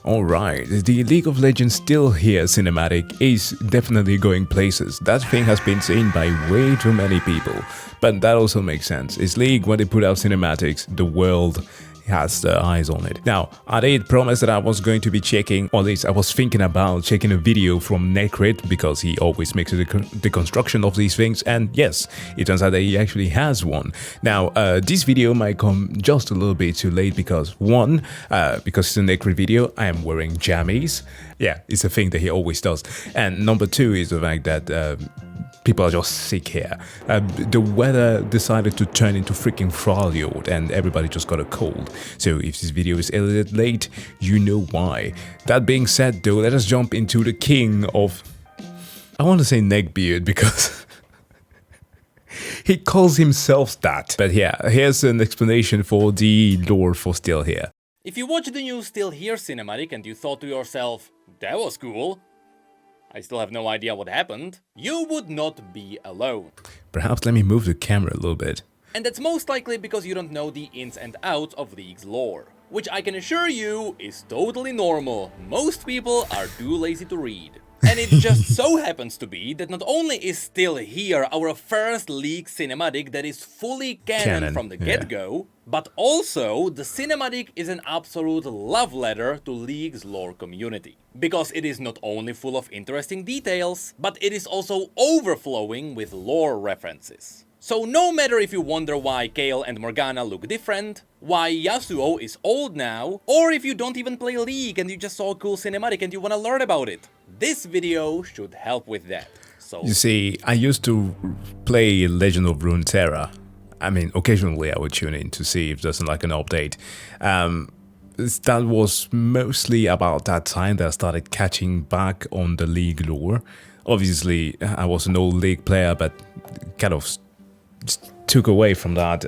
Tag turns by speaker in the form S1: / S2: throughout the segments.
S1: Alright, the League of Legends Still Here cinematic is definitely going places. That thing has been seen by way too many people, but that also makes sense. It's League, when they put out cinematics, the world has their eyes on it. Now, I did promise that I was going to be checking, or at least I was thinking about checking a video from Necrit, because he always makes a deconstruction of these things, and yes, it turns out that he actually has one. Now, this video might come just a little bit too late because one, because it's a Necrit video, I am wearing jammies. Yeah, it's a thing that he always does. And number two is the fact that people are just sick here. The weather decided to turn into freaking Froliot and everybody just got a cold. So if this video is a little late, you know why. That being said though, let us jump into the king of... I want to say neckbeard because... he calls himself that. But yeah, here's an explanation for the lore for Still Here.
S2: If you watched the new Still Here cinematic and you thought to yourself, that was cool, I still have no idea what happened, you would not be alone.
S1: Perhaps let me move the camera a little bit.
S2: And that's most likely because you don't know the ins and outs of League's lore, which I can assure you is totally normal. Most people are too lazy to read. And it just so happens to be that not only is Still Here our first League cinematic that is fully canon from the get-go, but also the cinematic is an absolute love letter to League's lore community. Because it is not only full of interesting details, but it is also overflowing with lore references. So no matter if you wonder why Kayle and Morgana look different, why Yasuo is old now, or if you don't even play League and you just saw a cool cinematic and you wanna learn about it, this video should help with that. So
S1: you see, I used to play Legend of Runeterra. I mean, occasionally I would tune in to see if there's like an update. That was mostly about that time that I started catching back on the League lore. Obviously, I was an old League player, but kind of took away from that.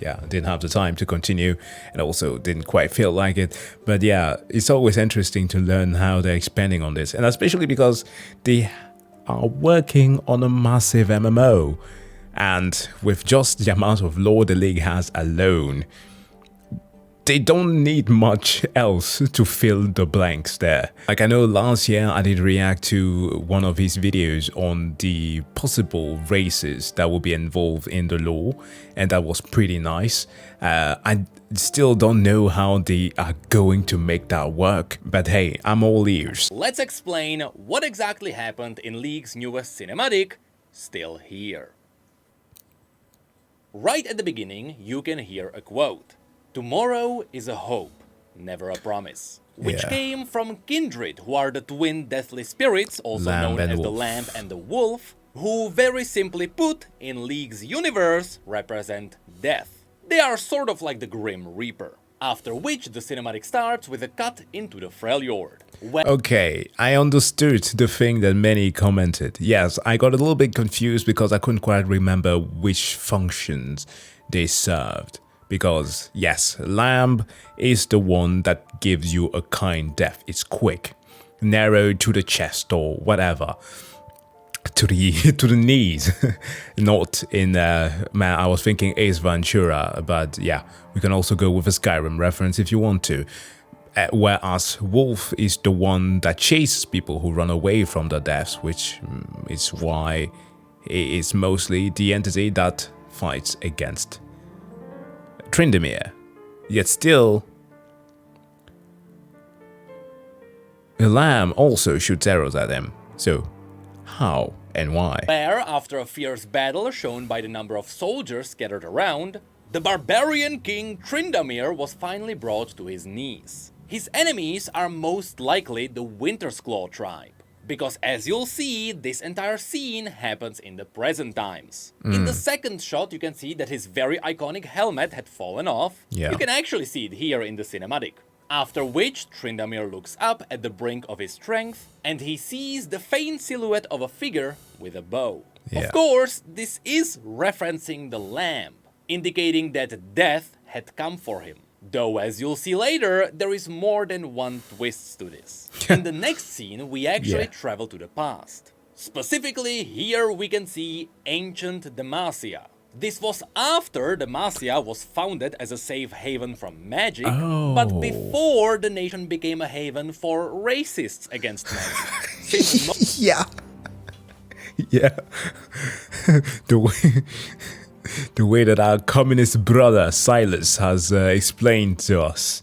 S1: Yeah, didn't have the time to continue and also didn't quite feel like it. But yeah, it's always interesting to learn how they're expanding on this, and especially because they are working on a massive MMO, and with just the amount of lore the League has alone, they don't need much else to fill the blanks there. Like, I know last year I did react to one of his videos on the possible races that will be involved in the lore, and that was pretty nice. I still don't know how they are going to make that work, but hey, I'm all ears.
S2: Let's explain what exactly happened in League's newest cinematic, Still Here. Right at the beginning, you can hear a quote. "Tomorrow is a hope, never a promise," which came from Kindred, who are the twin deathly spirits, also known as the Lamb and the Wolf, who very simply put, in League's universe, represent death. They are sort of like the Grim Reaper. After which the cinematic starts with a cut into the Freljord.
S1: Okay, I understood the thing that many commented. Yes, I got a little bit confused because I couldn't quite remember which functions they served. Because, yes, Lamb is the one that gives you a kind death. It's quick, narrow to the chest or whatever, to the knees. Not in, man, I was thinking Ace Ventura, but yeah, we can also go with a Skyrim reference if you want to. Whereas Wolf is the one that chases people who run away from their deaths, which is why it is mostly the entity that fights against Tryndamere. Yet still, the Lamb also shoots arrows at him. So, how and why?
S2: Where, after a fierce battle shown by the number of soldiers scattered around, the barbarian king Tryndamere was finally brought to his knees. His enemies are most likely the Wintersclaw tribe. Because as you'll see, this entire scene happens in the present times. In the second shot, you can see that his very iconic helmet had fallen off.
S1: Yeah.
S2: You can actually see it here in the cinematic. After which, Tryndamere looks up at the brink of his strength, and he sees the faint silhouette of a figure with a bow.
S1: Yeah.
S2: Of course, this is referencing the Lamb, indicating that death had come for him. Though, as you'll see later, there is more than one twist to this. In the next scene, we actually travel to the past. Specifically, here we can see ancient Demacia, This was after Demacia was founded as a safe haven from magic,
S1: Oh.
S2: but before the nation became a haven for racists against magic. Since
S1: Yeah. Yeah. the way the way that our communist brother Silas has explained to us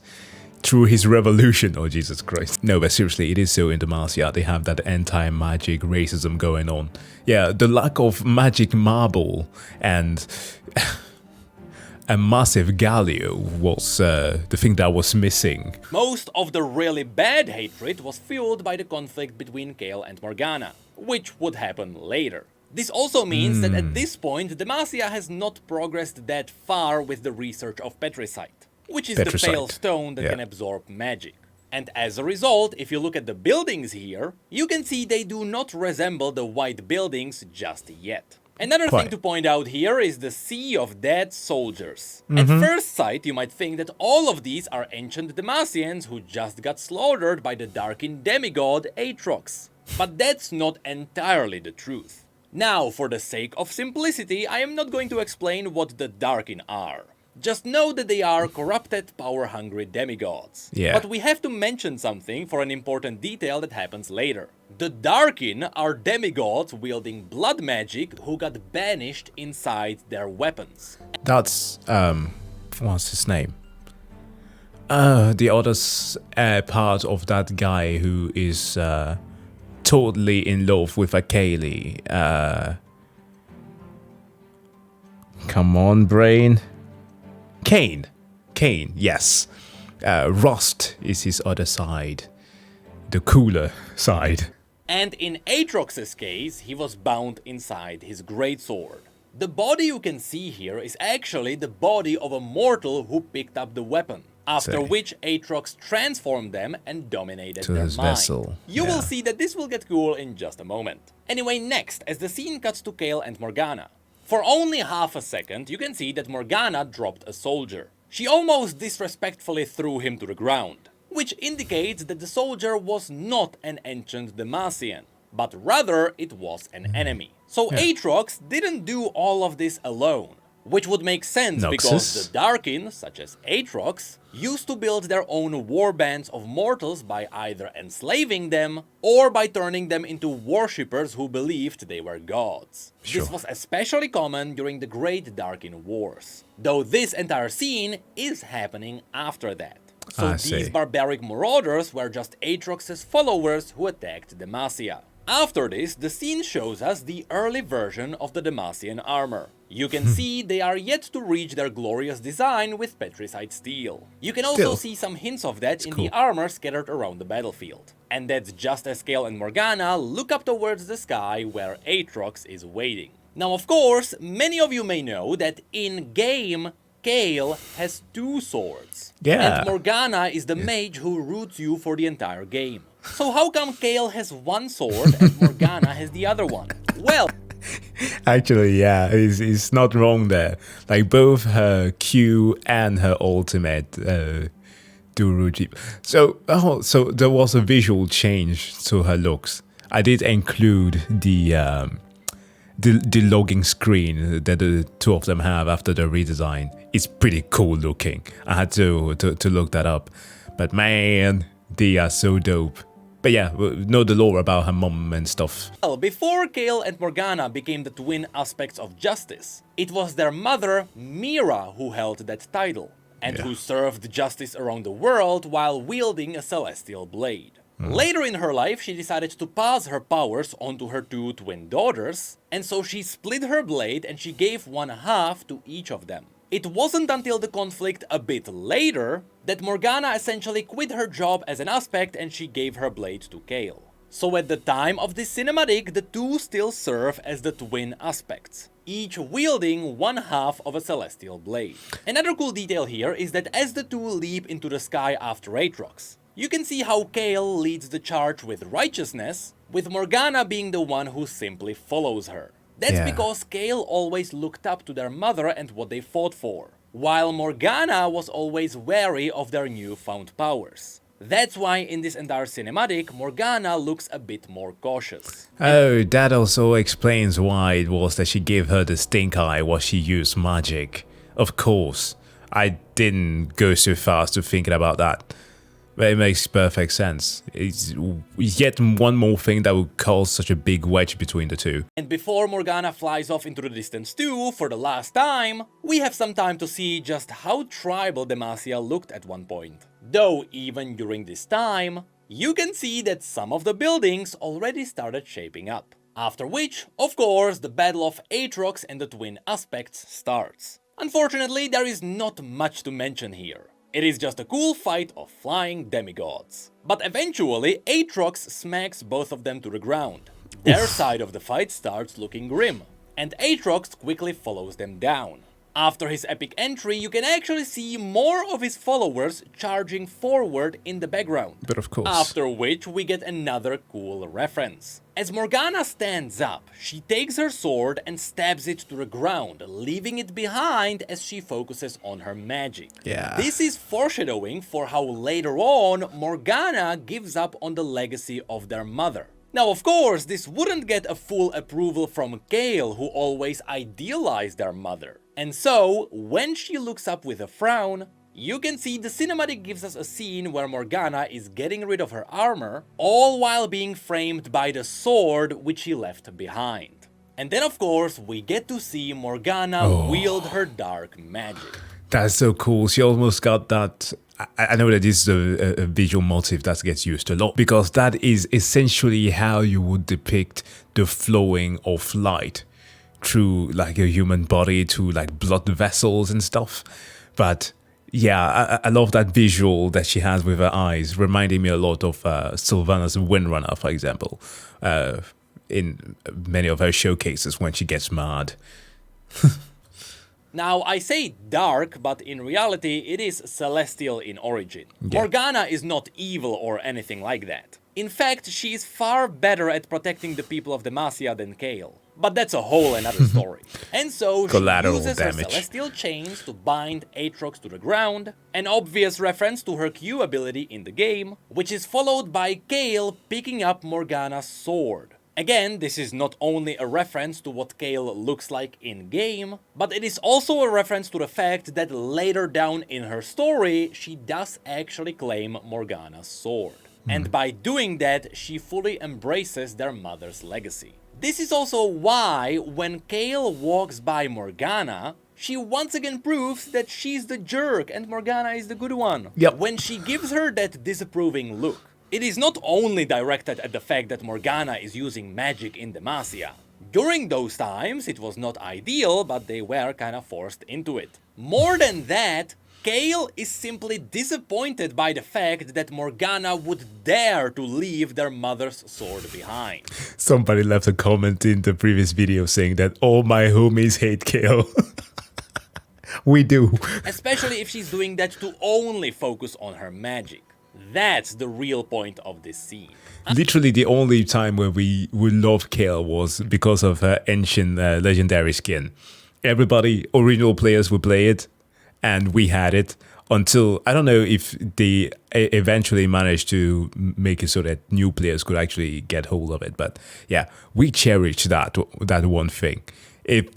S1: through his revolution. Oh, Jesus Christ. No, but seriously, it is so in Demacia. They have that anti-magic racism going on. Yeah, the lack of magic marble and a massive Galio was the thing that was missing.
S2: most of the really bad hatred was fueled by the conflict between Kael and Morgana, which would happen later. This also means that at this point, Demacia has not progressed that far with the research of Petricite, which is the pale
S1: Petricite,
S2: stone that
S1: yeah.
S2: can absorb magic. And as a result, if you look at the buildings here, you can see they do not resemble the white buildings just yet. Another thing
S1: Quite.
S2: to point out here is the sea of dead soldiers. At first sight, you might think that all of these are ancient Demacians who just got slaughtered by the Darkin demigod Aatrox. But that's not entirely the truth. Now, for the sake of simplicity, I am not going to explain what the Darkin are. Just know that they are corrupted, power-hungry demigods.
S1: Yeah.
S2: But we have to mention something for an important detail that happens later. The Darkin are demigods wielding blood magic who got banished inside their weapons.
S1: That's what's his name? The other part of that guy who is totally in love with a Kaylee. Come on, brain. Kane, yes. Rust is his other side, the cooler side.
S2: And in Aatrox's case, he was bound inside his greatsword. The body you can see here is actually the body of a mortal who picked up the weapon, after
S1: Say.
S2: which Aatrox transformed them and dominated
S1: To
S2: their
S1: his
S2: mind.
S1: vessel,
S2: You
S1: yeah.
S2: will see that this will get cool in just a moment. Anyway, next, as the scene cuts to Kael and Morgana. For only half a second, you can see that Morgana dropped a soldier. She almost disrespectfully threw him to the ground, which indicates that the soldier was not an ancient Demacian, but rather it was an enemy. So Aatrox didn't do all of this alone, which would make sense because
S1: Noxus.
S2: the Darkin, such as Aatrox, used to build their own warbands of mortals by either enslaving them or by turning them into worshippers who believed they were gods.
S1: Sure.
S2: This was especially common during the Great Darkin Wars, though this entire scene is happening after that. So
S1: I
S2: these
S1: see.
S2: barbaric marauders were just Aatrox's followers who attacked Demacia. After this, the scene shows us the early version of the Demacian armor. You can see they are yet to reach their glorious design with petricite steel. You can also
S1: Still,
S2: see some hints of that in
S1: cool.
S2: the armor scattered around the battlefield. And that's just as Kael and Morgana look up towards the sky where Aatrox is waiting. Now, of course, many of you may know that in-game, Kael has two swords.
S1: Yeah.
S2: And Morgana is the mage who roots you for the entire game. So how come Kael has one sword and Morgana has the other one? Well,
S1: Actually, yeah, it's not wrong there. Like both her Q and her ultimate do root. So there was a visual change to her looks. I did include the logging screen that the two of them have after the redesign. It's pretty cool looking. I had to look that up. But man, they are so dope. But yeah, we know the lore about her mom and stuff.
S2: before Kael and Morgana became the twin aspects of justice, it was their mother, Mira, who held that title, and
S1: Yeah.
S2: who served justice around the world while wielding a celestial blade. Later in her life, she decided to pass her powers onto her two twin daughters, and so she split her blade and she gave one half to each of them. It wasn't until the conflict a bit later that Morgana essentially quit her job as an aspect and she gave her blade to Kael. So at the time of this cinematic, the two still serve as the twin aspects, each wielding one half of a celestial blade. Another cool detail here is that as the two leap into the sky after Aatrox, you can see how Kael leads the charge with righteousness, with Morgana being the one who simply follows her. That's
S1: Yeah.
S2: because Kael always looked up to their mother and what they fought for, while Morgana was always wary of their newfound powers. That's why in this entire cinematic, Morgana looks a bit more cautious.
S1: Oh, that also explains why it was that she gave her the stink eye while she used magic. Of course, I didn't go so fast to thinking about that. But it makes perfect sense. It's yet one more thing that would cause such a big wedge between the two.
S2: And before Morgana flies off into the distance too, for the last time, we have some time to see just how tribal Demacia looked at one point. Though even during this time, you can see that some of the buildings already started shaping up. After which, of course, the battle of Aatrox and the twin aspects starts. Unfortunately, there is not much to mention here. It is just a cool fight of flying demigods. But eventually, Aatrox smacks both of them to the ground. Their side of the fight starts looking grim, and Aatrox quickly follows them down. After his epic entry, you can actually see more of his followers charging forward in the background.
S1: But of course.
S2: After which we get another cool reference. As Morgana stands up, she takes her sword and stabs it to the ground, leaving it behind as she focuses on her magic.
S1: Yeah.
S2: This is foreshadowing for how later on Morgana gives up on the legacy of their mother. Now, of course, this wouldn't get a full approval from Kayle, who always idealized their mother. And so, when she looks up with a frown, you can see the cinematic gives us a scene where Morgana is getting rid of her armor, all while being framed by the sword which she left behind. And then, of course, we get to see Morgana wield her dark magic.
S1: That's so cool. She almost got that. I know that this is a visual motif that gets used a lot, because that is essentially how you would depict the flowing of light through like a human body to like blood vessels and stuff. But yeah, I love that visual that she has with her eyes, reminding me a lot of Sylvanas Windrunner, for example, in many of her showcases when she gets mad.
S2: Now, I say dark, but in reality it is celestial in origin.
S1: Yeah.
S2: Morgana is not evil or anything like that. In fact, she is far better at protecting the people of Demacia than Kayle. But that's a whole another story. And so she
S1: Collateral
S2: uses her
S1: damage.
S2: celestial chains to bind Aatrox to the ground, an obvious reference to her Q ability in the game, which is followed by Kayle picking up Morgana's sword. Again, this is not only a reference to what Kayle looks like in-game, but it is also a reference to the fact that later down in her story, she does actually claim Morgana's sword. And by doing that, she fully embraces their mother's legacy. This is also why, when Kayle walks by Morgana, she once again proves that she's the jerk and Morgana is the good one.
S1: Yep.
S2: When she gives her that disapproving look. It is not only directed at the fact that Morgana is using magic in Demacia. During those times, it was not ideal, but they were kinda forced into it. More than that, Kayle is simply disappointed by the fact that Morgana would dare to leave their mother's sword behind.
S1: Somebody left a comment in the previous video saying that all my homies hate Kayle. We do.
S2: Especially if she's doing that to only focus on her magic. That's the real point of this scene.
S1: Literally the only time where we would love Kayle was because of her ancient legendary skin. Everybody, original players would play it, and we had it until, I don't know if they eventually managed to make it so that new players could actually get hold of it. But yeah, we cherish that one thing. If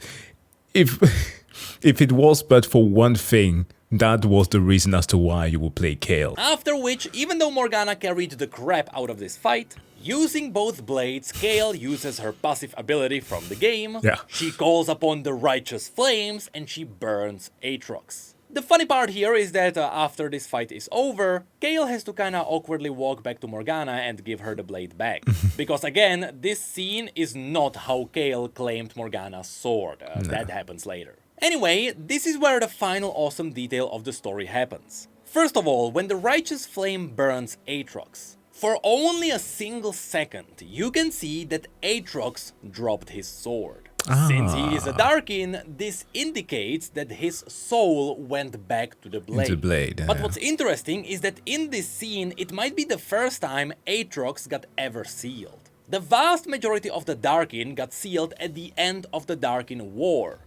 S1: it was but for one thing, that was the reason as to why you would play Kayle.
S2: After which, even though Morgana carried the crap out of this fight, using both blades, Kayle uses her passive ability from the game.
S1: Yeah.
S2: She calls upon the righteous flames and she burns Aatrox. The funny part here is that after this fight is over, Kayle has to kinda awkwardly walk back to Morgana and give her the blade back. Because again, this scene is not how Kayle claimed Morgana's sword. That happens later. Anyway, this is where the final awesome detail of the story happens. First of all, when the righteous flame burns Aatrox, for only a single second, you can see that Aatrox dropped his sword. Since he is a Darkin, this indicates that his soul went back to the blade. But what's interesting is that in this scene, it might be the first time Aatrox got ever sealed. The vast majority of the Darkin got sealed at the end of the Darkin War.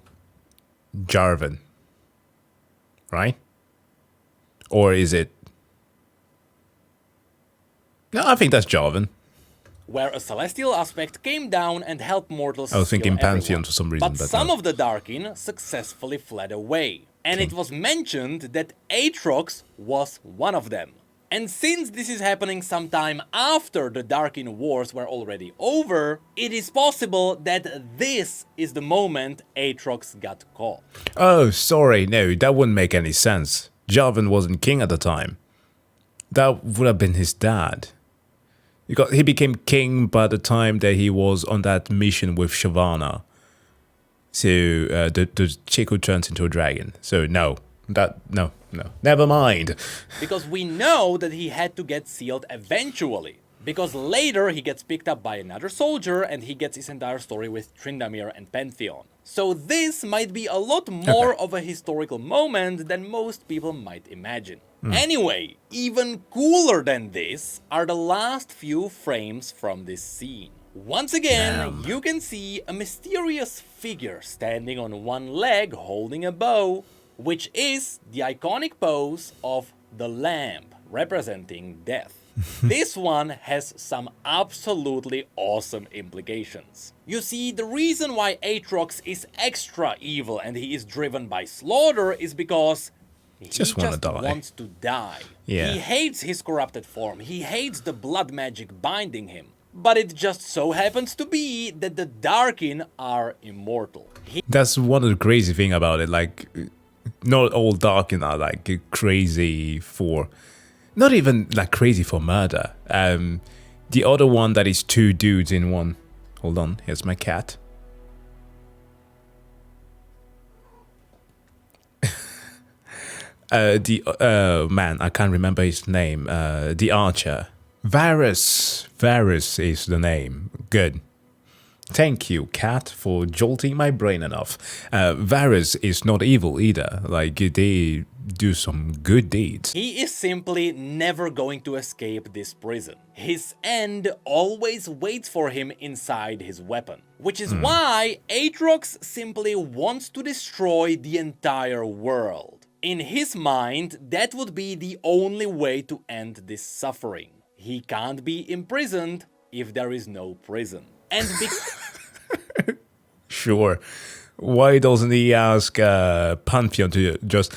S1: Jarvan, right? Or is it? No, I think that's Jarvan.
S2: where a celestial aspect came down and helped mortals
S1: I was thinking
S2: heal everyone.
S1: Pantheon for some reason,
S2: But
S1: but
S2: some
S1: no.
S2: of the Darkin successfully fled away, and it was mentioned that Aatrox was one of them. And since this is happening sometime after the Darkin Wars were already over, it is possible that this is the moment Aatrox got caught.
S1: Oh, sorry, no, that wouldn't make any sense. Jarvan wasn't king at the time. That would have been his dad. He became king by the time that he was on that mission with Shyvana. So the chick who turns into a dragon. So no, never mind.
S2: Because we know that he had to get sealed eventually. Because later he gets picked up by another soldier and he gets his entire story with Tryndamere and Pantheon. So this might be a lot more of a historical moment than most people might imagine. Anyway, even cooler than this are the last few frames from this scene. Once again, you can see a mysterious figure standing on one leg holding a bow, which is the iconic pose of the lamp, representing death. This one has some absolutely awesome implications. You see, the reason why Aatrox is extra evil and he is driven by slaughter is because he just wants to die.
S1: Yeah.
S2: He hates his corrupted form, he hates the blood magic binding him. But it just so happens to be that the Darkin are immortal.
S1: That's one of the crazy thing about it. Like, not all Darkin are like crazy for, not even like crazy for murder. The other one that is two dudes in one. Hold on, here's my cat. Man, I can't remember his name. The archer. Varus is the name. Good. Thank you, cat, for jolting my brain enough. Varus is not evil either. Like, they do some good deeds.
S2: He is simply never going to escape this prison. His end always waits for him inside his weapon. Which is why Aatrox simply wants to destroy the entire world. In his mind, that would be the only way to end this suffering. He can't be imprisoned if there is no prison. And
S1: Sure. Why doesn't he ask Pantheon to just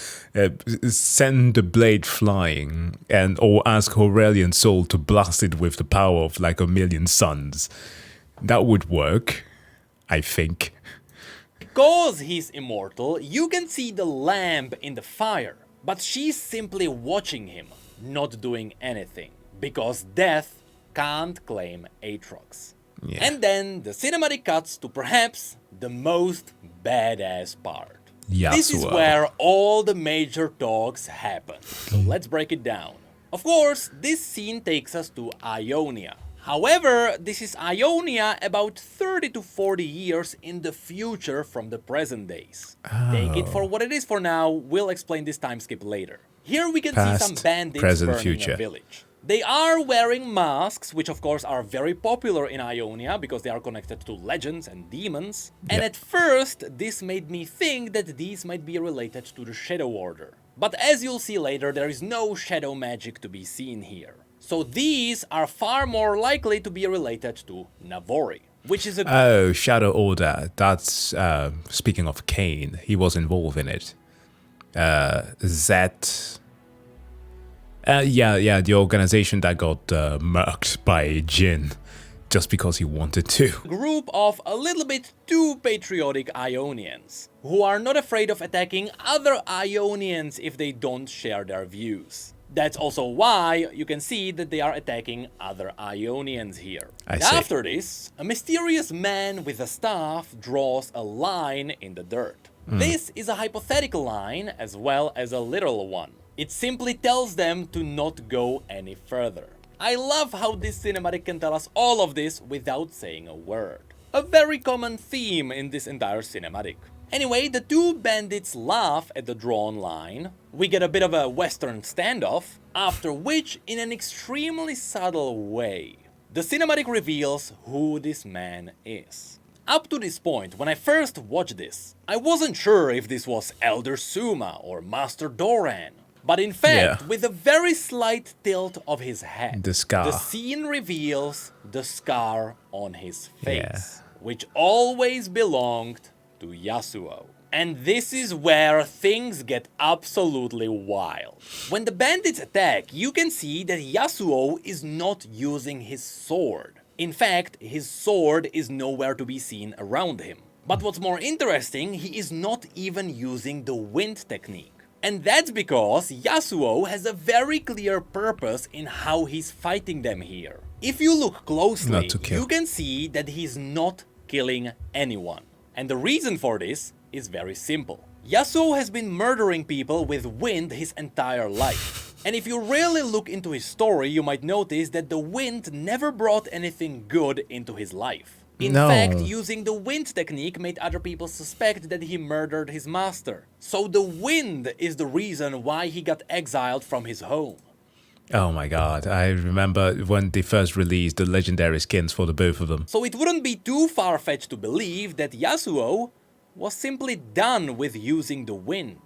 S1: send the blade flying, or ask Aurelian Soul to blast it with the power of like 1,000,000 suns? That would work, I think.
S2: because he's immortal, you can see the lamp in the fire, but she's simply watching him, not doing anything, because death can't claim Aatrox.
S1: Yeah.
S2: And then the cinematic cuts to perhaps the most badass part.
S1: Yasuo.
S2: This is where all the major talks happen. So let's break it down. Of course, this scene takes us to Ionia. However, this is Ionia about 30 to 40 years in the future from the present days. Take it for what it is for now, we'll explain this time skip later. Here we can see some bandits
S1: present,
S2: burning
S1: future.
S2: a village. They are wearing masks, which of course are very popular in Ionia because they are connected to legends and demons. And at first, this made me think that these might be related to the Shadow Order. But as you'll see later, there is no shadow magic to be seen here. So these are far more likely to be related to Navori, which is a...
S1: Oh, Shadow Order. That's, speaking of Kane, he was involved in it. Zet... yeah, the organization that got murked by Jin just because he wanted to.
S2: Group of a little bit too patriotic Ionians, who are not afraid of attacking other Ionians if they don't share their views. That's also why you can see that they are attacking other Ionians here. And after this, a mysterious man with a staff draws a line in the dirt. This is a hypothetical line as well as a literal one. It simply tells them to not go any further. I love how this cinematic can tell us all of this without saying a word. A very common theme in this entire cinematic. Anyway, the two bandits laugh at the drawn line, we get a bit of a western standoff, after which, in an extremely subtle way, the cinematic reveals who this man is. Up to this point, when I first watched this, I wasn't sure if this was Elder Suma or Master Doran. But in fact,
S1: Yeah.
S2: with a very slight tilt of his head,
S1: The scar.
S2: the scene reveals the scar on his face,
S1: Yeah.
S2: which always belonged to Yasuo. And this is where things get absolutely wild. When the bandits attack, you can see that Yasuo is not using his sword. In fact, his sword is nowhere to be seen around him. But what's more interesting, he is not even using the wind technique. And that's because Yasuo has a very clear purpose in how he's fighting them here. If you look closely,
S1: Not to kill.
S2: you can see that he's not killing anyone. And the reason for this is very simple. Yasuo has been murdering people with wind his entire life. And if you really look into his story, you might notice that the wind never brought anything good into his life. In
S1: No.
S2: fact, using the wind technique made other people suspect that he murdered his master. So the wind is the reason why he got exiled from his home.
S1: Oh my god, I remember when they first released the legendary skins for the both of them.
S2: So it wouldn't be too far-fetched to believe that Yasuo was simply done with using the wind,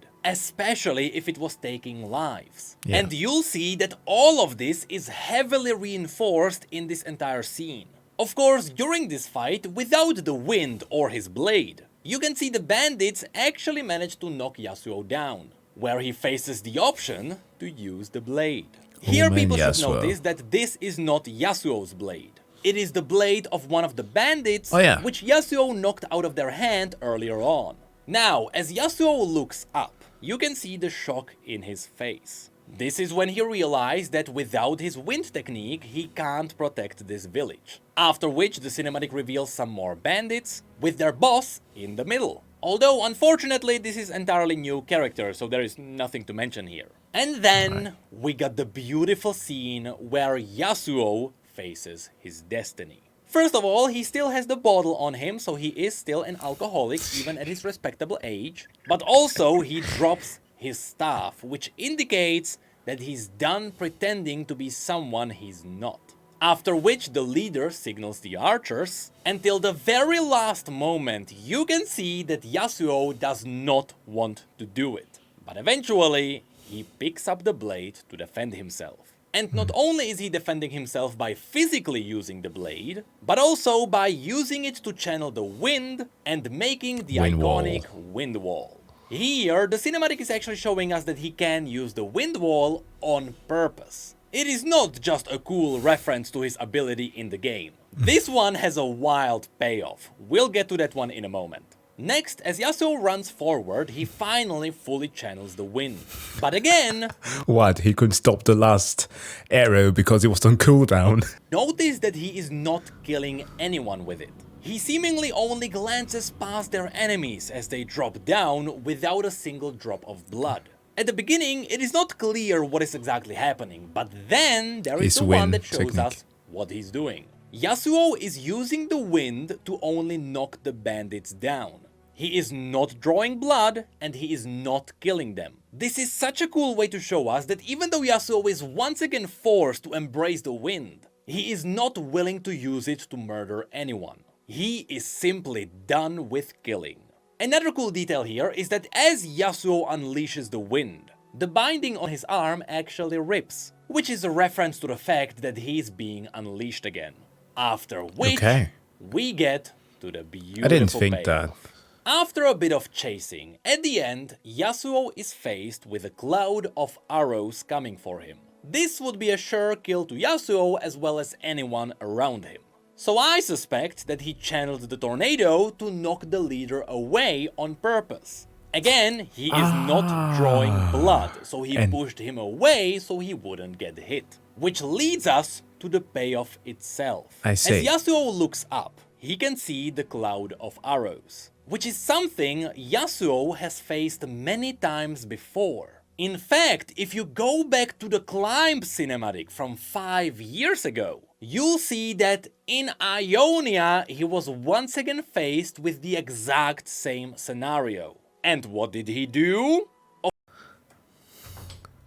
S2: especially if it was taking lives.
S1: Yeah.
S2: And you'll see that all of this is heavily reinforced in this entire scene. Of course, during this fight, without the wind or his blade, you can see the bandits actually manage to knock Yasuo down, where he faces the option to use the blade. Here
S1: man,
S2: people should
S1: Yasuo.
S2: notice that this is not Yasuo's blade. It is the blade of one of the bandits,
S1: Oh, yeah.
S2: which Yasuo knocked out of their hand earlier on. Now, as Yasuo looks up, you can see the shock in his face. This is when he realized that without his wind technique, he can't protect this village. After which the cinematic reveals some more bandits, with their boss in the middle. Although, unfortunately, this is entirely new character, so there is nothing to mention here. And then, we got the beautiful scene where Yasuo faces his destiny. First of all, he still has the bottle on him, so he is still an alcoholic, even at his respectable age. But also, he drops his staff, which indicates that he's done pretending to be someone he's not. After which the leader signals the archers. Until the very last moment, you can see that Yasuo does not want to do it. But eventually, he picks up the blade to defend himself. And not only is he defending himself by physically using the blade, but also by using it to channel the wind and making the
S1: Wind wall.
S2: iconic wind wall. Here, the cinematic is actually showing us that he can use the wind wall on purpose. It is not just a cool reference to his ability in the game. This one has a wild payoff. We'll get to that one in a moment. Next, as Yasuo runs forward, he finally fully channels the wind. But again,
S1: What, he couldn't stop the last arrow because it was on cooldown?
S2: notice that he is not killing anyone with it. He seemingly only glances past their enemies as they drop down without a single drop of blood. At the beginning, it is not clear what is exactly happening, but then there is
S1: His
S2: the one
S1: wind
S2: that shows
S1: technique.
S2: us what he's doing. Yasuo is using the wind to only knock the bandits down. He is not drawing blood, and he is not killing them. This is such a cool way to show us that even though Yasuo is once again forced to embrace the wind, he is not willing to use it to murder anyone. He is simply done with killing. Another cool detail here is that as Yasuo unleashes the wind, the binding on his arm actually rips, which is a reference to the fact that he's being unleashed again. After which,
S1: Okay.
S2: we get to the beautiful
S1: I didn't think that.
S2: payoff. After a bit of chasing, at the end, Yasuo is faced with a cloud of arrows coming for him. This would be a sure kill to Yasuo as well as anyone around him. So I suspect that he channeled the tornado to knock the leader away on purpose. Again, he is not drawing blood, so he
S1: And-
S2: pushed him away so he wouldn't get hit. Which leads us to the payoff itself.
S1: I see.
S2: As Yasuo looks up, he can see the cloud of arrows, which is something Yasuo has faced many times before. In fact, if you go back to the climb cinematic from 5 years ago, you'll see that in Ionia he was once again faced with the exact same scenario. And what did he do?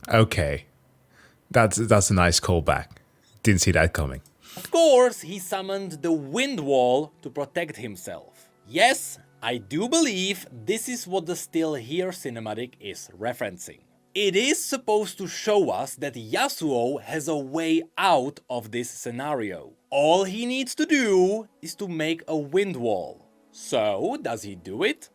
S1: Okay. That's a nice callback. Didn't see that coming.
S2: Of course, he summoned the wind wall to protect himself. Yes, I do believe this is what the Still Here cinematic is referencing. it is supposed to show us that Yasuo has a way out of this scenario. All he needs to do is to make a wind wall. So, does he do it?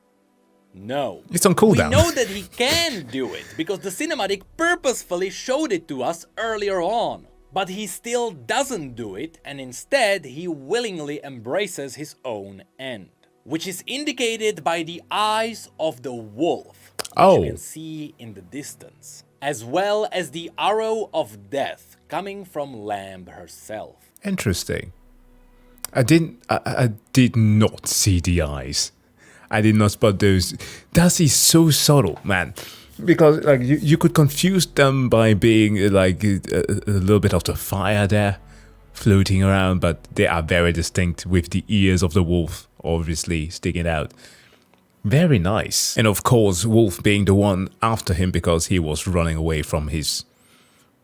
S2: No.
S1: It's on cooldown.
S2: We know that he can do it, because the cinematic purposefully showed it to us earlier on. But he still doesn't do it, and instead he willingly embraces his own end. Which is indicated by the eyes of the wolf, which you can see in the distance. As well as the arrow of death coming from Lamb herself.
S1: Interesting. I did not see the eyes. I did not spot those. That is so subtle, man. Because like you could confuse them by being like a little bit of the fire there floating around, but they are very distinct with the ears of the wolf obviously sticking out. Very nice. And of course, Wolf being the one after him because he was running away from his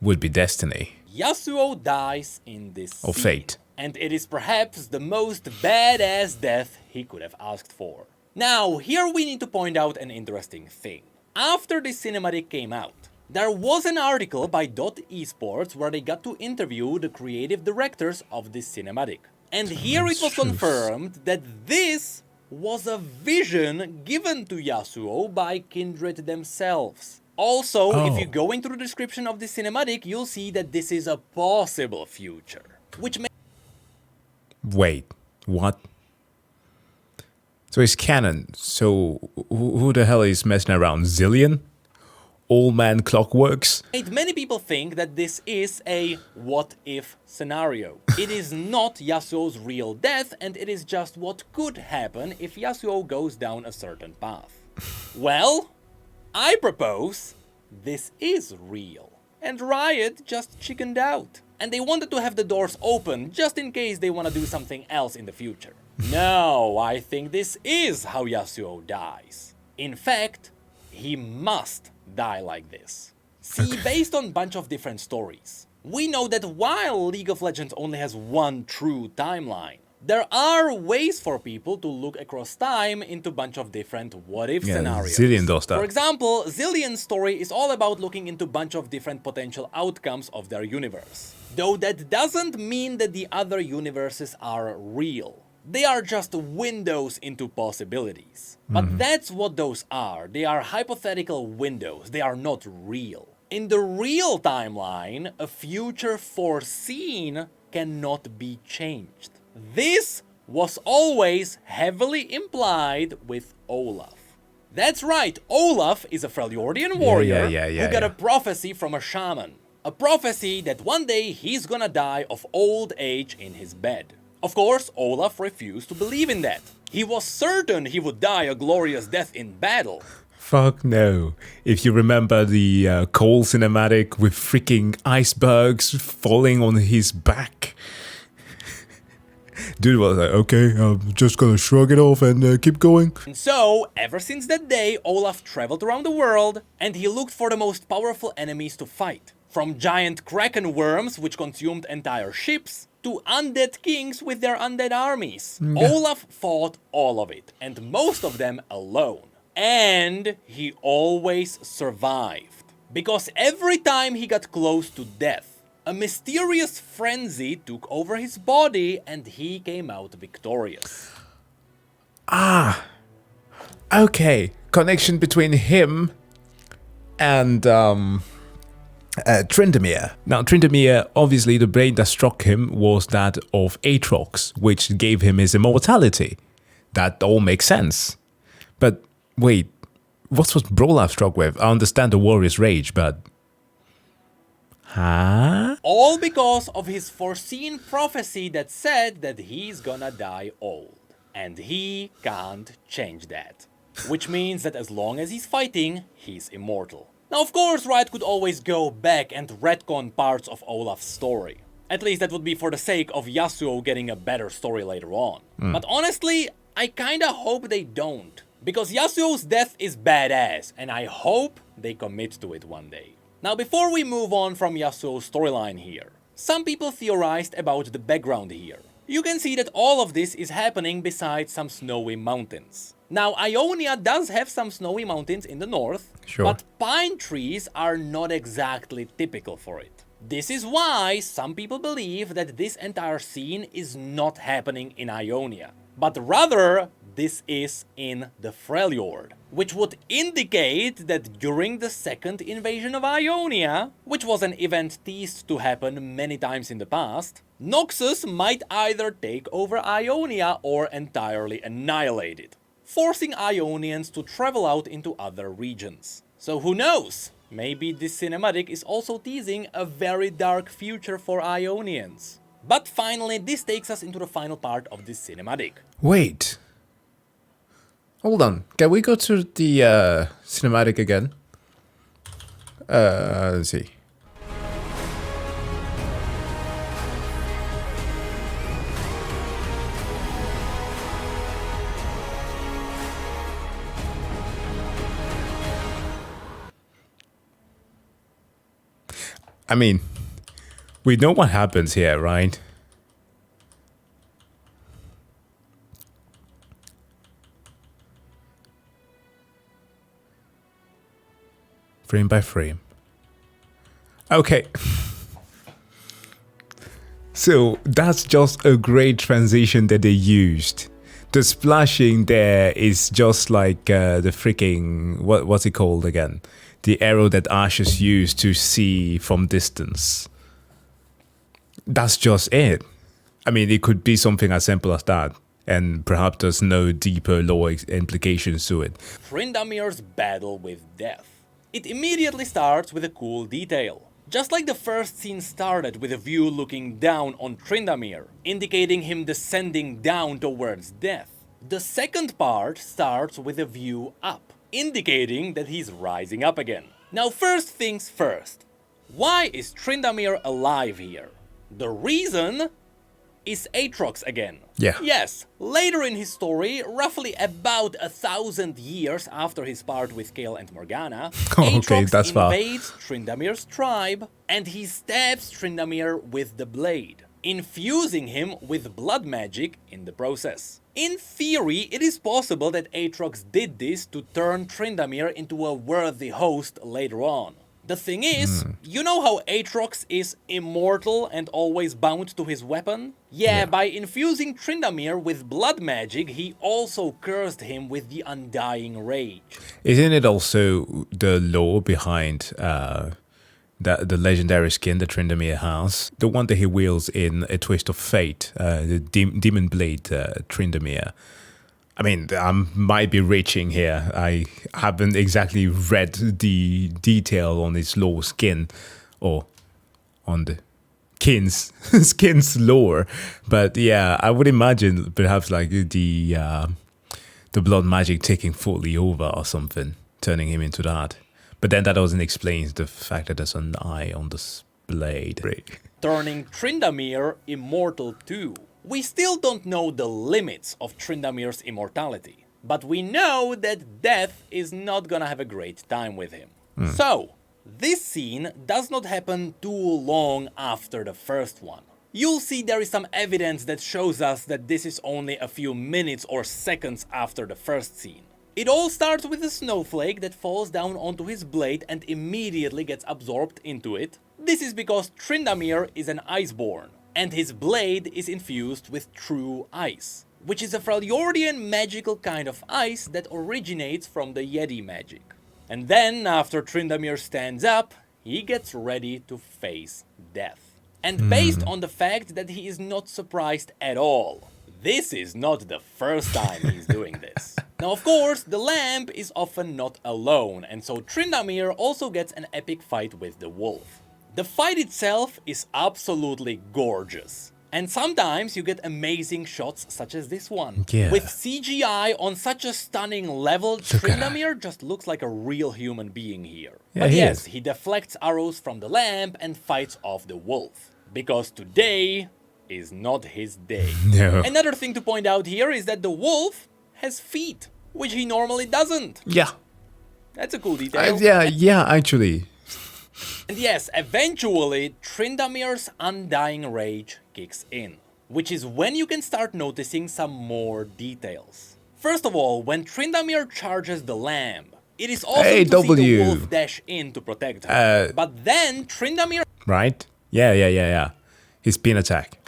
S1: would-be destiny.
S2: Yasuo dies in this
S1: Or
S2: scene,
S1: fate.
S2: and it is perhaps the most badass death he could have asked for. Now, here we need to point out an interesting thing. After this cinematic came out, there was an article by .esports where they got to interview the creative directors of this cinematic. And here it was confirmed that this was a vision given to Yasuo by Kindred themselves. Also, if you go into the description of this cinematic, you'll see that this is a possible future. Which makes...
S1: Wait, what? So it's canon. So who the hell is messing around? Zillion? Old man Clockworks?
S2: made many people think that this is a what-if scenario. It is not Yasuo's real death, and it is just what could happen if Yasuo goes down a certain path. Well, I propose this is real. And Riot just chickened out. And they wanted to have the doors open just in case they want to do something else in the future. No, I think this is how Yasuo dies. In fact, he must die like this. See, based on a bunch of different stories, we know that while League of Legends only has one true timeline, there are ways for people to look across time into a bunch of different what-if scenarios.
S1: Zillion does that.
S2: For example, Zillion's story is all about looking into a bunch of different potential outcomes of their universe. Though that doesn't mean that the other universes are real. They are just windows into possibilities. But that's what those are. They are hypothetical windows. They are not real. In the real timeline, a future foreseen cannot be changed. This was always heavily implied with Olaf. That's right, Olaf is a Freljordian warrior who got a prophecy from a shaman. A prophecy that one day he's gonna die of old age in his bed. Of course, Olaf refused to believe in that. He was certain he would die a glorious death in battle.
S1: Fuck no. If you remember the Cole cinematic with freaking icebergs falling on his back. Dude was like, okay, I'm just gonna shrug it off and keep going.
S2: And so, ever since that day, Olaf traveled around the world and he looked for the most powerful enemies to fight. From giant kraken worms which consumed entire ships, to undead kings with their undead armies. Olaf fought all of it, and most of them alone. And he always survived. Because every time he got close to death, a mysterious frenzy took over his body and he came out victorious.
S1: Okay, connection between him and Tryndamere. Now, Tryndamere, obviously the brain that struck him was that of Aatrox, which gave him his immortality. That all makes sense. But wait, what was Brolaf struck with? I understand the warrior's rage, but... Huh?
S2: All because of his foreseen prophecy that said that he's gonna die old. And he can't change that. Which means that as long as he's fighting, he's immortal. Now, of course, Riot could always go back and retcon parts of Olaf's story. At least that would be for the sake of Yasuo getting a better story later on. But honestly, I kinda hope they don't. Because Yasuo's death is badass, and I hope they commit to it one day. Now, before we move on from Yasuo's storyline here, some people theorized about the background here. You can see that all of this is happening beside some snowy mountains. Now, Ionia does have some snowy mountains in the north,
S1: Sure.
S2: but pine trees are not exactly typical for it. This is why some people believe that this entire scene is not happening in Ionia, but rather this is in the Freljord, which would indicate that during the second invasion of Ionia, which was an event teased to happen many times in the past, Noxus might either take over Ionia or entirely annihilate it, forcing Ionians to travel out into other regions. So who knows? Maybe this cinematic is also teasing a very dark future for Ionians. But finally, this takes us into the final part of this cinematic.
S1: Wait. Hold on. Can we go to the cinematic again? Let's see. I mean, we know what happens here, right? Frame by frame. Okay. So that's just a great transition that they used. The splashing there is just like the freaking... What's it called again? The arrow that Ashes used to see from distance. That's just it. I mean, it could be something as simple as that. And perhaps there's no deeper lore implications to it.
S2: Tryndamere's battle with death. It immediately starts with a cool detail. Just like the first scene started with a view looking down on Tryndamere, indicating him descending down towards death, the second part starts with a view up, indicating that he's rising up again. Now first things first, why is Tryndamere alive here? The reason is Aatrox again.
S1: Yeah.
S2: Yes, later in his story, roughly about 1,000 years after his part with Kael and Morgana,
S1: Okay,
S2: Aatrox
S1: that's far.
S2: invades Tryndamere's tribe and he stabs Tryndamere with the blade, infusing him with blood magic in the process. In theory, it is possible that Aatrox did this to turn Tryndamere into a worthy host later on. The thing is, you know how Aatrox is immortal and always bound to his weapon? Yeah, by infusing Tryndamere with blood magic, he also cursed him with the Undying Rage.
S1: Isn't it also the lore behind the legendary skin that Tryndamere has? The one that he wields in A Twist of Fate, the Demon Blade Tryndamere. I mean, I might be reaching here. I haven't exactly read the detail on his lore skin, or on the skin's lore. But yeah, I would imagine perhaps like the blood magic taking fully over or something, turning him into that. But then that doesn't explain the fact that there's an eye on this blade.
S2: Turning Tryndamere immortal too. We still don't know the limits of Tryndamere's immortality, but we know that death is not gonna have a great time with him. So, this scene does not happen too long after the first one. You'll see there is some evidence that shows us that this is only a few minutes or seconds after the first scene. It all starts with a snowflake that falls down onto his blade and immediately gets absorbed into it. This is because Tryndamere is an Iceborn, and his blade is infused with true ice, which is a Freljordian magical kind of ice that originates from the Yeti magic. And then, after Tryndamere stands up, he gets ready to face death. And based on the fact that he is not surprised at all, this is not the first time he's doing this. Now of course, the lamp is often not alone, and so Tryndamere also gets an epic fight with the wolf. The fight itself is absolutely gorgeous. And sometimes you get amazing shots such as this one.
S1: Yeah.
S2: With CGI on such a stunning level, Tryndamere just looks like a real human being here.
S1: Yeah,
S2: But
S1: he
S2: yes,
S1: is.
S2: he deflects arrows from the lamp and fights off the wolf. Because today is not his day.
S1: No.
S2: Another thing to point out here is that the wolf has feet, which he normally doesn't.
S1: Yeah.
S2: That's a cool detail.
S1: Yeah, actually.
S2: And yes, eventually, Tryndamere's Undying Rage kicks in, which is when you can start noticing some more details. First of all, when Tryndamere charges the lamb, it is awesome
S1: Hey,
S2: to see the
S1: W.
S2: wolf dash in to protect her. But then Tryndamere
S1: Right? Yeah. His pin attack.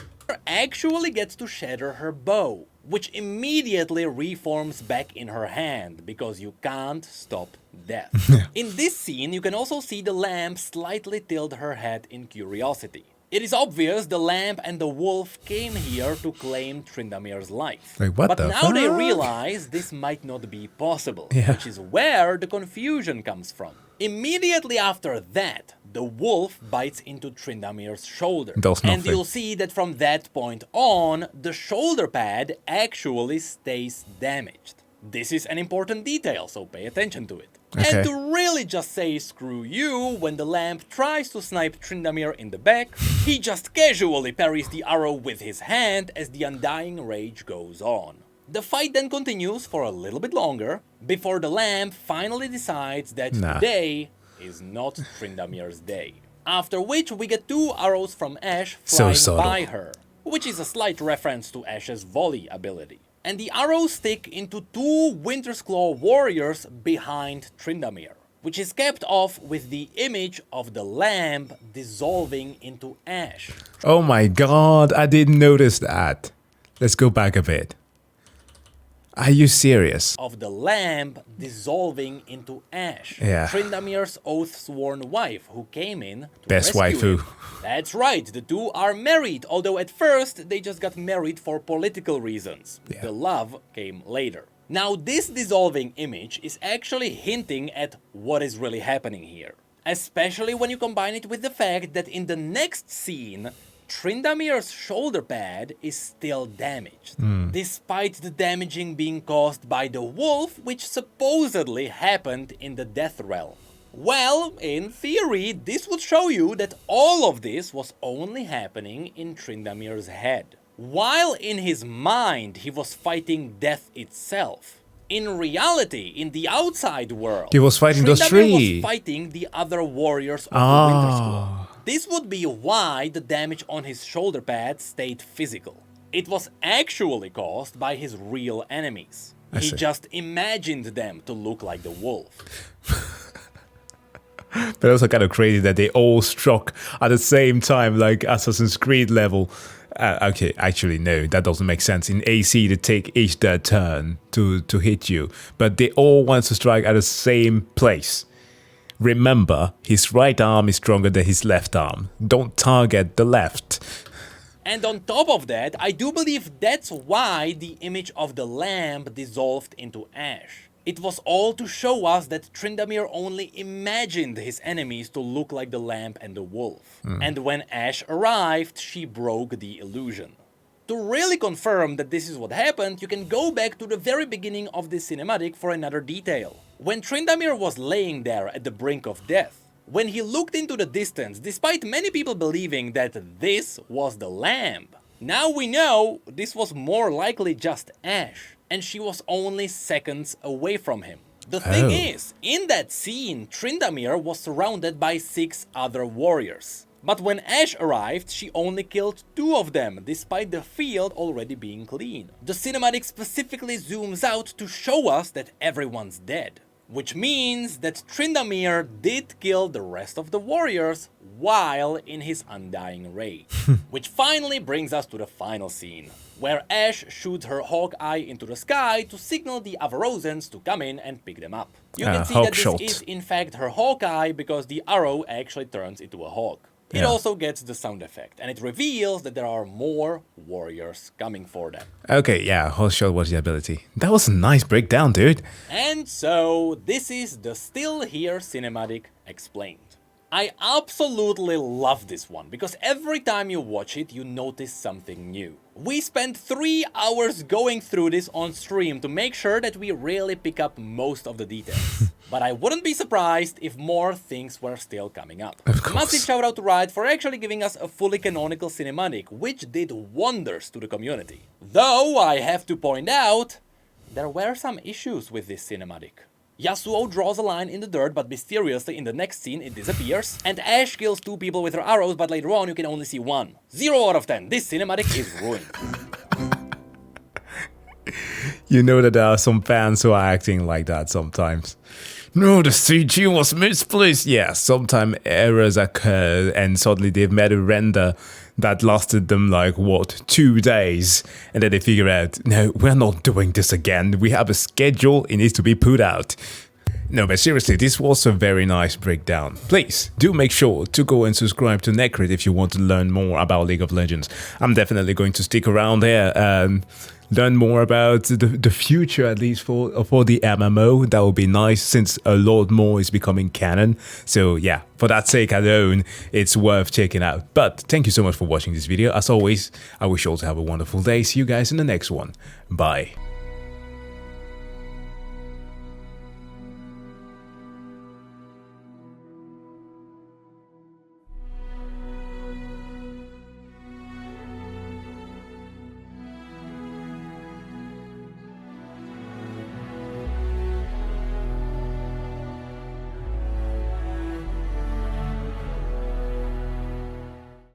S2: actually gets to shatter her bow, which immediately reforms back in her hand, because you can't stop death. In this scene, you can also see the lamb slightly tilt her head in curiosity. It is obvious the lamb and the wolf came here to claim Tryndamere's life.
S1: Like, what
S2: but
S1: the
S2: now they
S1: fuck?
S2: realize this might not be possible,
S1: Yeah.
S2: which is where the confusion comes from. Immediately after that, the wolf bites into Tryndamere's shoulder.
S1: Does
S2: And
S1: nothing.
S2: you'll see that from that point on, the shoulder pad actually stays damaged. This is an important detail, so pay attention to it.
S1: Okay.
S2: And to really just say screw you, when the lamb tries to snipe Tryndamere in the back, he just casually parries the arrow with his hand as the undying rage goes on. The fight then continues for a little bit longer, before the lamb finally decides that today is not Tryndamere's day. After which we get 2 arrows from Ashe flying
S1: subtle.
S2: by her, which is a slight reference to Ashe's volley ability. And the arrows stick into 2 Winter's Claw warriors behind Tryndamere, which is capped off with the image of the lamb dissolving into ash.
S1: Oh my god, I didn't notice that. Let's go back a bit. Are you serious?
S2: Of the lamb dissolving into ash.
S1: Yeah.
S2: Tryndamere's oath-sworn wife, who came in to
S1: Best
S2: rescue
S1: waifu.
S2: him. That's right, the 2 are married, although at first they just got married for political reasons.
S1: Yeah.
S2: The love came later. Now this dissolving image is actually hinting at what is really happening here. Especially when you combine it with the fact that in the next scene, Tryndamere's shoulder pad is still damaged, despite the damaging being caused by the wolf, which supposedly happened in the Death Realm. Well, in theory, this would show you that all of this was only happening in Tryndamere's head, while in his mind he was fighting death itself. In reality, in the outside world,
S1: He was fighting those
S2: Tryndamere
S1: 3.
S2: was fighting the other warriors of the Winter's Claw. This would be why the damage on his shoulder pad stayed physical. It was actually caused by his real enemies. He
S1: see.
S2: just imagined them to look like the wolf.
S1: But also kind of crazy that they all struck at the same time, like Assassin's Creed level. Okay, actually, no, that doesn't make sense. In AC, they take each their turn to hit you, but they all want to strike at the same place. Remember, his right arm is stronger than his left arm. Don't target the left.
S2: And on top of that, I do believe that's why the image of the lamb dissolved into ash. It was all to show us that Tryndamere only imagined his enemies to look like the lamb and the wolf. And when Ashe arrived, she broke the illusion. To really confirm that this is what happened, you can go back to the very beginning of this cinematic for another detail. When Tryndamere was laying there at the brink of death, when he looked into the distance, despite many people believing that this was the lamb, now we know this was more likely just Ashe, and she was only seconds away from him. The thing is, in that scene, Tryndamere was surrounded by 6 other warriors. But when Ashe arrived, she only killed 2 of them, despite the field already being clean. The cinematic specifically zooms out to show us that everyone's dead. Which means that Tryndamere did kill the rest of the warriors while in his undying rage. Which finally brings us to the final scene, where Ashe shoots her Hawkeye into the sky to signal the Avarosans to come in and pick them up. You can see that this is in fact her Hawkeye because the arrow actually turns into a hawk. It also gets the sound effect, and it reveals that there are more warriors coming for them.
S1: Okay, yeah, hot shot was the ability. That was a nice breakdown, dude.
S2: And so, this is the Still Here cinematic explained. I absolutely love this one, because every time you watch it, you notice something new. We spent 3 hours going through this on stream to make sure that we really pick up most of the details. But I wouldn't be surprised if more things were still coming up.
S1: Of course.
S2: Massive shout out to Riot for actually giving us a fully canonical cinematic, which did wonders to the community. Though I have to point out, there were some issues with this cinematic. Yasuo draws a line in the dirt, but mysteriously in the next scene it disappears. And Ashe kills 2 people with her arrows, but later on you can only see 1. 0 out of 10. This cinematic is ruined.
S1: You know that there are some fans who are acting like that sometimes. No, the CG was misplaced. Yeah, sometimes errors occur and suddenly they've made a render that lasted them like, what, 2 days? And then they figure out, no, we're not doing this again. We have a schedule, it needs to be put out. No, but seriously, this was a very nice breakdown. Please, do make sure to go and subscribe to Necrit if you want to learn more about League of Legends. I'm definitely going to stick around there and learn more about the future, at least for the MMO. That would be nice, since a lot more is becoming canon. So yeah, for that sake alone, it's worth checking out. But thank you so much for watching this video. As always, I wish you all to have a wonderful day. See you guys in the next one. Bye.